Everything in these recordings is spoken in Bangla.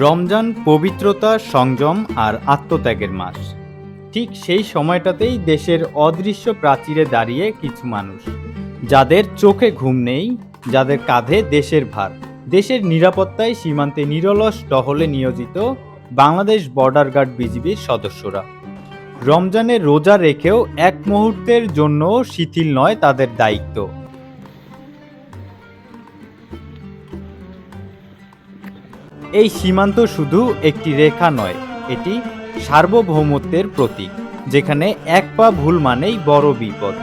রমজান পবিত্রতা, সংযম আর আত্মত্যাগের মাস। ঠিক সেই সময়টাতেই দেশের অদৃশ্য প্রাচীরে দাঁড়িয়ে কিছু মানুষ, যাদের চোখে ঘুম নেই, যাদের কাঁধে দেশের ভার, দেশের নিরাপত্তায় সীমান্তে নিরলস টহলে নিয়োজিত বাংলাদেশ বর্ডার গার্ড বিজিবির সদস্যরা। রমজানে রোজা রেখেও এক মুহূর্তের জন্য শিথিল নয় তাদের দায়িত্ব। এই সীমান্ত শুধু একটি রেখা নয়, এটি সার্বভৌমত্বের প্রতীক, যেখানে এক পা ভুল মানেই বড় বিপদ।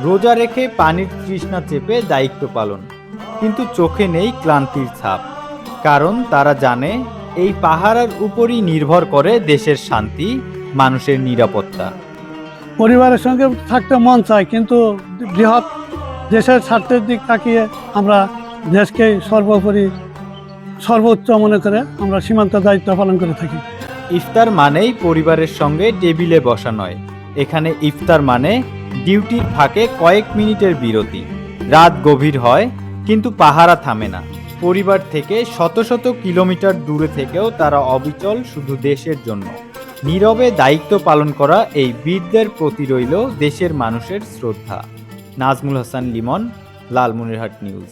রোজা রেখে পানির তৃষ্ণা চেপে দায়িত্ব পালন, কিন্তু চোখে নেই ক্লান্তির ছাপ, কারণ তারা জানে এই পাহারার উপরই নির্ভর করে দেশের শান্তি, মানুষের নিরাপত্তা। পরিবারের সঙ্গে থাকতে মন চায়, কিন্তু বৃহৎ দেশের স্বার্থের দিক তাকিয়ে আমরা দেশকে সর্বোচ্চ মনে করে আমরা সীমান্ত দায়িত্ব পালন করে থাকি। ইফতার মানেই পরিবারের সঙ্গে টেবিলে বসা নয়, এখানে ইফতার মানে ডিউটির ফাঁকে কয়েক মিনিটের বিরতি। রাত গভীর হয়, কিন্তু পাহারা থামে না। পরিবার থেকে শত শত কিলোমিটার দূরে থেকেও তারা অবিচল, শুধু দেশের জন্য। নীরবে দায়িত্ব পালন করা এই বীরদের প্রতি রইল দেশের মানুষের শ্রদ্ধা। নাজমুল হাসান লিমন, লালমনিরহাট নিউজ।